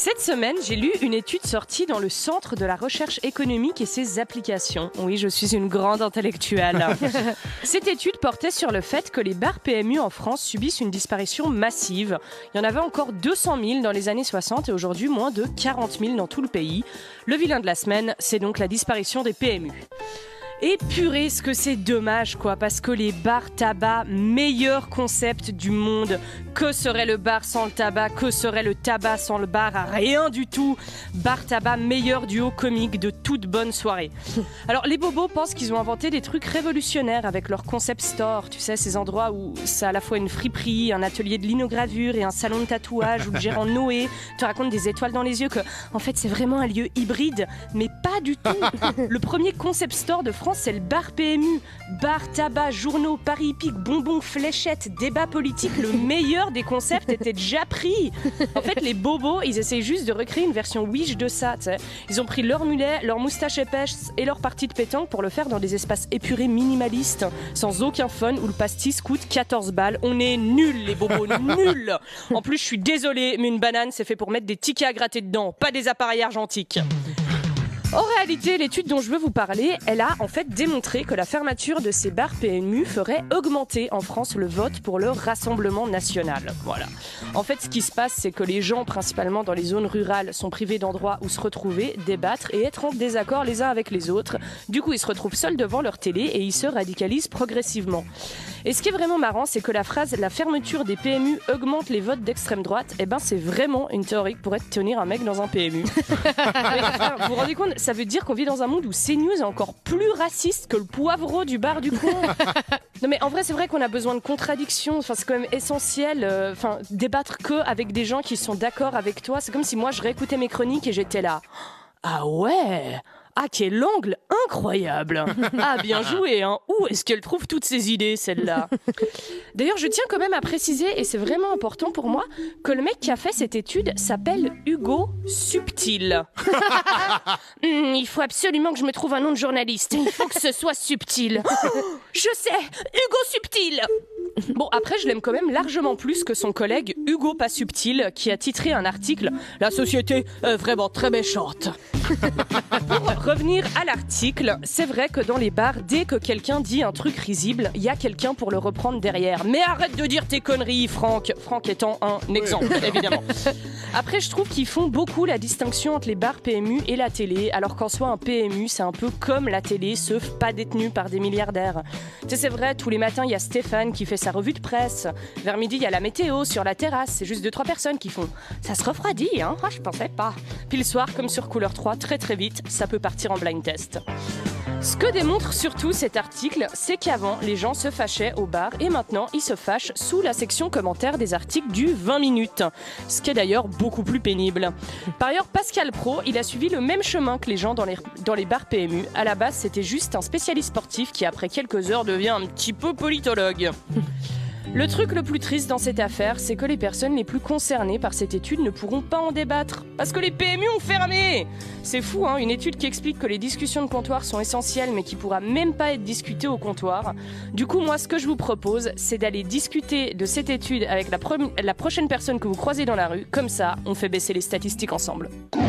Cette semaine, j'ai lu une étude sortie dans le Centre de la recherche économique et ses applications. Oui, je suis une grande intellectuelle. Cette étude portait sur le fait que les bars PMU en France subissent une disparition massive. Il y en avait encore 200 000 dans les années 60 et aujourd'hui moins de 40 000 dans tout le pays. Le vilain de la semaine, c'est donc la disparition des PMU. Et purée, ce que c'est dommage, quoi, parce que les bars tabac, meilleur concept du monde. Que serait le bar sans le tabac? Que serait le tabac sans le bar? Rien du tout. Bar tabac, meilleur duo comique de toute bonne soirée. Alors, les bobos pensent qu'ils ont inventé des trucs révolutionnaires avec leur concept store. Tu sais, ces endroits où c'est à la fois une friperie, un atelier de linogravure et un salon de tatouage où le gérant Noé te raconte des étoiles dans les yeux que, en fait, c'est vraiment un lieu hybride, mais pas du tout. Le premier concept store de France, c'est le bar PMU. Bar, tabac, journaux, paris hippiques, bonbons, fléchettes, débat politique. Le meilleur des concepts était déjà pris. En fait, les bobos, ils essayent juste de recréer une version Wish de ça. T'sais. Ils ont pris leur mulet, leur moustache épaisse et leur partie de pétanque pour le faire dans des espaces épurés minimalistes, sans aucun fun, où le pastis coûte 14 balles. On est nuls, les bobos, nuls. En plus, je suis désolée, mais une banane, c'est fait pour mettre des tickets à gratter dedans, pas des appareils argentiques. En réalité, l'étude dont je veux vous parler, elle a en fait démontré que la fermeture de ces bars PMU ferait augmenter en France le vote pour le Rassemblement national. Voilà. En fait, ce qui se passe, c'est que les gens, principalement dans les zones rurales, sont privés d'endroits où se retrouver, débattre et être en désaccord les uns avec les autres. Du coup, ils se retrouvent seuls devant leur télé et ils se radicalisent progressivement. Et ce qui est vraiment marrant, c'est que la phrase « la fermeture des PMU augmente les votes d'extrême droite », eh ben c'est vraiment une théorie que pourrait tenir un mec dans un PMU. Mais, enfin, vous vous rendez compte, ça veut dire qu'on vit dans un monde où CNews est encore plus raciste que le poivreau du bar du coin. Non mais en vrai, c'est vrai qu'on a besoin de contradictions. Enfin, c'est quand même essentiel. Débattre que avec des gens qui sont d'accord avec toi. C'est comme si moi je réécoutais mes chroniques et j'étais là. Ah ouais. Ah, quel angle incroyable! Ah, bien joué, hein! Où est-ce qu'elle trouve toutes ces idées, celle-là? D'ailleurs, je tiens quand même à préciser, et c'est vraiment important pour moi, que le mec qui a fait cette étude s'appelle Hugo Subtil. Il faut absolument que je me trouve un nom de journaliste. Il faut que ce soit subtil. Je sais! Hugo Subtil! Bon, après, je l'aime quand même largement plus que son collègue Hugo Pas Subtil, qui a titré un article « La société est vraiment très méchante ». Pour revenir à l'article, c'est vrai que dans les bars, dès que quelqu'un dit un truc risible, il y a quelqu'un pour le reprendre derrière. Mais arrête de dire tes conneries, Franck. Franck étant un exemple, évidemment. Après, je trouve qu'ils font beaucoup la distinction entre les bars PMU et la télé, alors qu'en soi, un PMU, c'est un peu comme la télé, sauf pas détenu par des milliardaires. Tu sais, c'est vrai, tous les matins, il y a Stéphane qui fait sa revue de presse. Vers midi, il y a la météo sur la terrasse. C'est juste 2-3 personnes qui font « Ça se refroidit, hein? Ah, je pensais pas. » Puis le soir, comme sur Couleur 3, très très vite, ça peut partir en blind test. Ce que démontre surtout cet article, c'est qu'avant, les gens se fâchaient au bar et maintenant, ils se fâchent sous la section commentaires des articles du 20 minutes. Ce qui est d'ailleurs beaucoup plus pénible. Par ailleurs, Pascal Praud, il a suivi le même chemin que les gens dans les bars PMU. À la base, c'était juste un spécialiste sportif qui, après quelques heures, devient un petit peu politologue. Le truc le plus triste dans cette affaire, c'est que les personnes les plus concernées par cette étude ne pourront pas en débattre, parce que les PMU ont fermé. C'est fou, hein, une étude qui explique que les discussions de comptoir sont essentielles, mais qui pourra même pas être discutée au comptoir. Du coup, moi, ce que je vous propose, c'est d'aller discuter de cette étude avec la prochaine personne que vous croisez dans la rue. Comme ça, on fait baisser les statistiques ensemble.